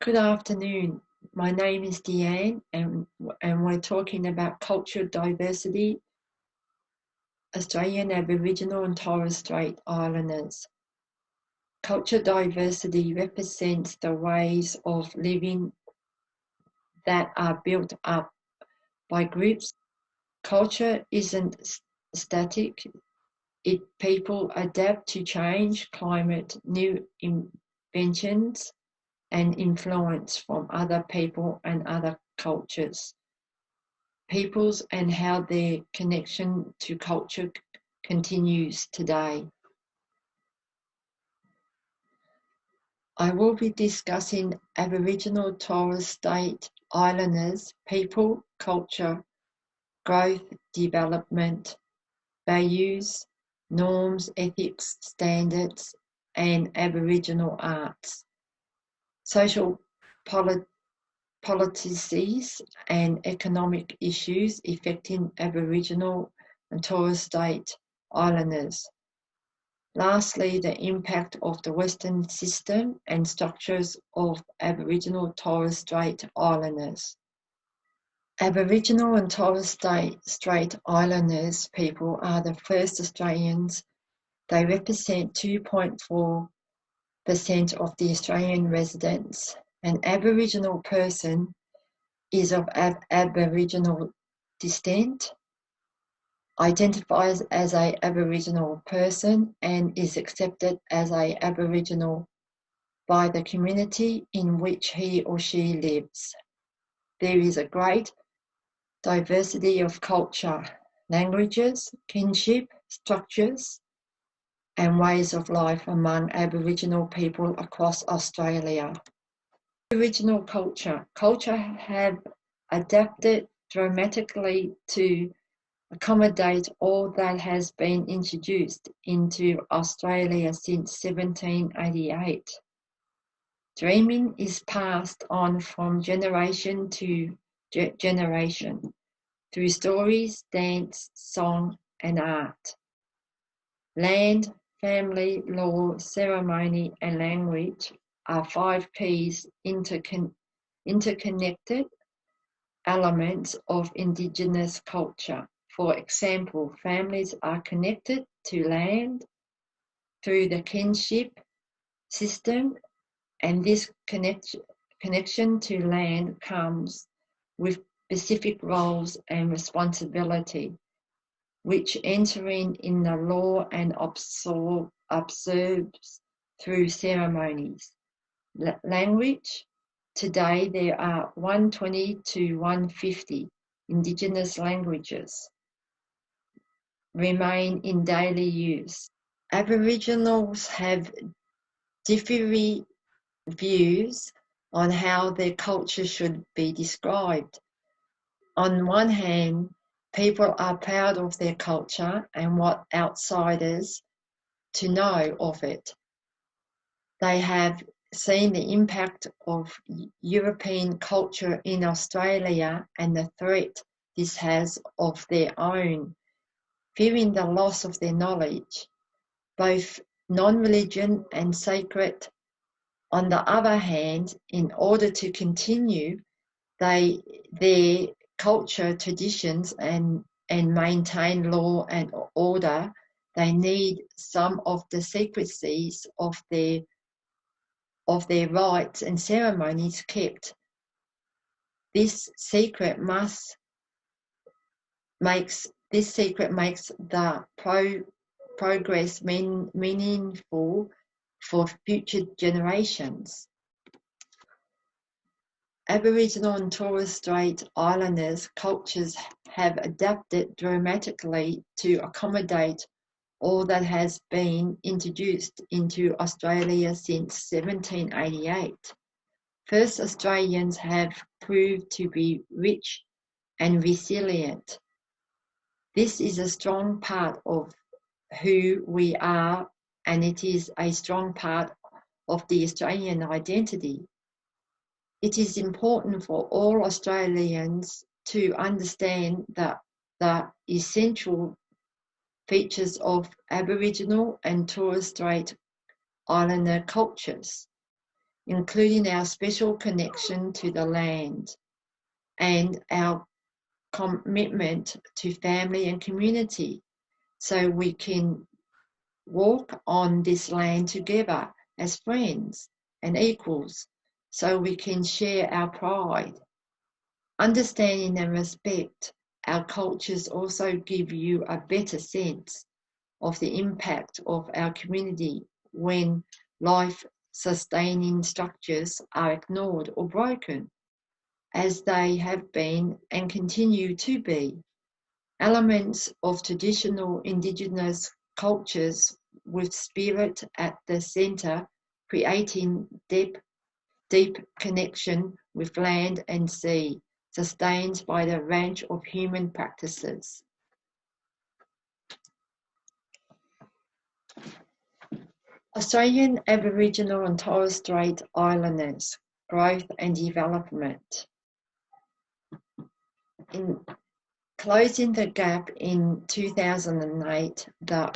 Good afternoon. My name is Deanne, and we're talking about cultural diversity, Australian Aboriginal and Torres Strait Islanders. Cultural diversity represents the ways of living that are built up by groups. Culture isn't static. People adapt to change, climate, new inventions, and influence from other people and other cultures. Peoples and how their connection to culture continues today. I will be discussing Aboriginal Torres Strait Islanders, people, culture, growth, development, values, norms, ethics, standards, and Aboriginal arts, social policies and economic issues affecting Aboriginal and Torres Strait Islanders. Lastly, the impact of the Western system and structures of Aboriginal Torres Strait Islanders. Aboriginal and Torres Strait Islanders people are the first Australians. They represent 2.4% of the Australian residents. An Aboriginal person is of Aboriginal descent, identifies as an Aboriginal person, and is accepted as an Aboriginal by the community in which he or she lives. There is a great diversity of culture, languages, kinship, structures, and ways of life among Aboriginal people across Australia. Aboriginal culture have adapted dramatically to accommodate all that has been introduced into Australia since 1788. Dreaming is passed on from generation to generation through stories, dance, song, and art. Land, family, law, ceremony, and language are 5 keys interconnected elements of Indigenous culture. For example, families are connected to land through the kinship system, and this connection to land comes with specific roles and responsibility, which entering in the law and observes through ceremonies. Language. Today there are 120 to 150 Indigenous languages remain in daily use. Aboriginals have differing views on how their culture should be described. On one hand, people are proud of their culture and want outsiders to know of it. They have seen the impact of European culture in Australia and the threat this has of their own, fearing the loss of their knowledge, both non-religion and sacred. On the other hand, in order to continue their culture, traditions, and maintain law and order, they need some of the secrecies of their rites and ceremonies kept. This secret makes the progress meaningful for future generations. Aboriginal and Torres Strait Islanders cultures have adapted dramatically to accommodate all that has been introduced into Australia since 1788. First Australians have proved to be rich and resilient. This is a strong part of who we are, and it is a strong part of the Australian identity. It is important for all Australians to understand that the essential features of Aboriginal and Torres Strait Islander cultures. including our special connection to the land and our commitment to family and community, so we can walk on this land together as friends and equals, so we can share our pride. Understanding and respect our cultures also give you a better sense of the impact of our community when life-sustaining structures are ignored or broken, as they have been and continue to be. Elements of traditional Indigenous cultures with spirit at the centre, creating deep connection with land and sea, sustained by the range of human practices. Australian Aboriginal and Torres Strait Islanders, growth and development. In closing the gap in 2008, the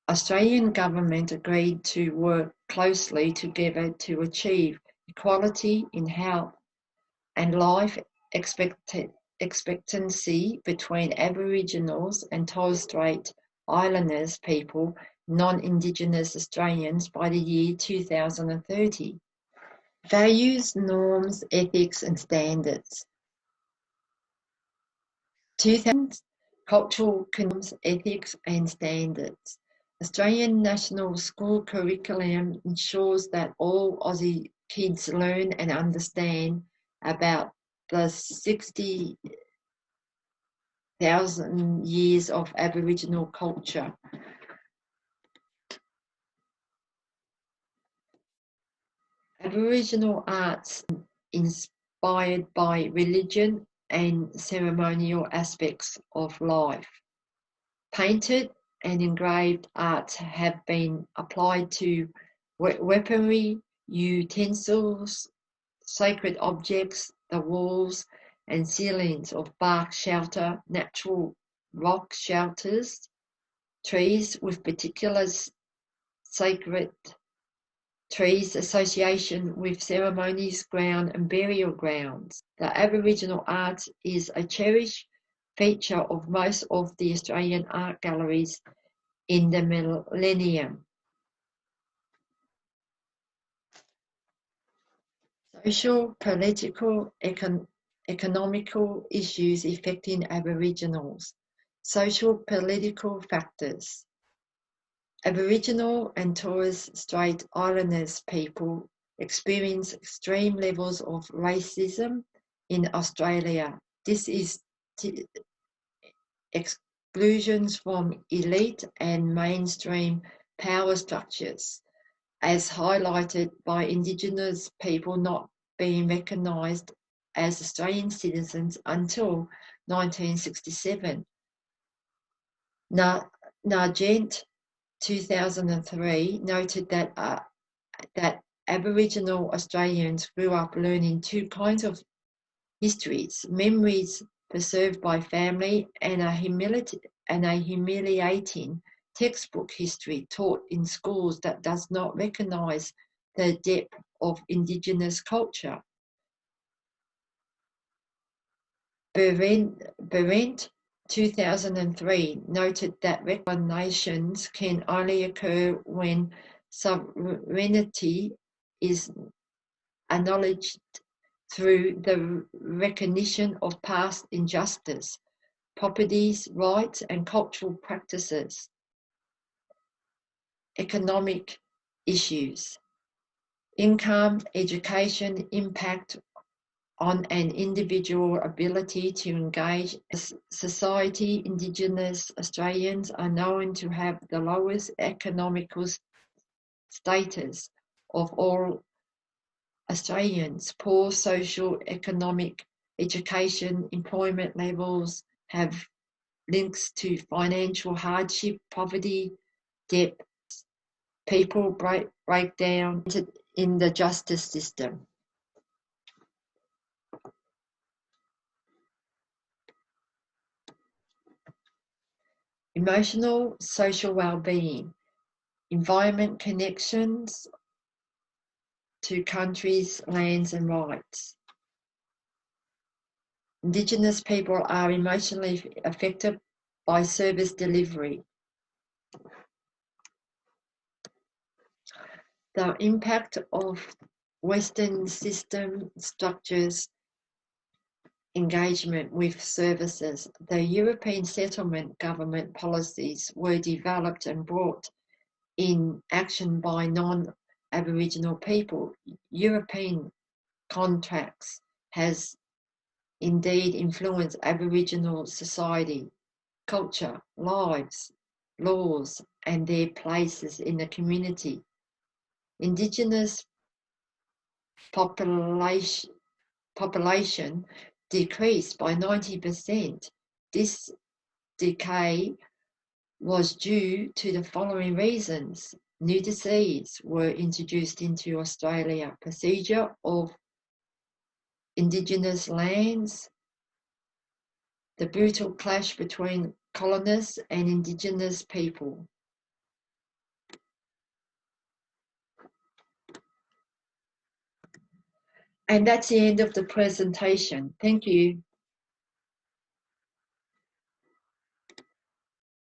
Australian government agreed to work closely together to achieve equality in health and life expectancy between Aboriginals and Torres Strait Islanders people, non-Indigenous Australians, by the year 2030. Values, norms, ethics and standards. 2000 cultural norms, ethics and standards. Australian National School curriculum ensures that all Aussie kids learn and understand about the 60,000 years of Aboriginal culture. Aboriginal arts inspired by religion and ceremonial aspects of life. Painted and engraved arts have been applied to weaponry, utensils, sacred objects, the walls and ceilings of bark shelter, natural rock shelters, trees with particular sacred trees, association with ceremonies, ground and burial grounds. The Aboriginal art is a cherished feature of most of the Australian art galleries in the millennium. Social, political, economical issues affecting Aboriginals. Social political factors. Aboriginal and Torres Strait Islanders people experience extreme levels of racism in Australia. This is exclusions from elite and mainstream power structures, as highlighted by Indigenous people not being recognised as Australian citizens until 1967. Nargent 2003 noted that Aboriginal Australians grew up learning two kinds of histories: memories preserved by family and a humiliating textbook history taught in schools that does not recognise the depth of Indigenous culture. Berendt 2003 noted that recognitions can only occur when sovereignty is acknowledged through the recognition of past injustice, properties, rights and cultural practices. Economic issues. Income, education, impact on an individual ability to engage society. Indigenous Australians are known to have the lowest economical status of all Australians. Poor social, economic, education, employment levels have links to financial hardship, poverty, debt. People break down in the justice system. Emotional, social well-being, environment connections to countries, lands and rights. Indigenous people are emotionally affected by service delivery. The impact of Western system structures engagement with services. The European settlement government policies were developed and brought in action by non-Aboriginal people. European contracts has indeed influenced Aboriginal society, culture, lives, laws, and their places in the community. Indigenous population decreased by 90%. This decay was due to the following reasons. New diseases were introduced into Australia. Procedure of Indigenous lands, the brutal clash between colonists and Indigenous people. And that's the end of the presentation. Thank you.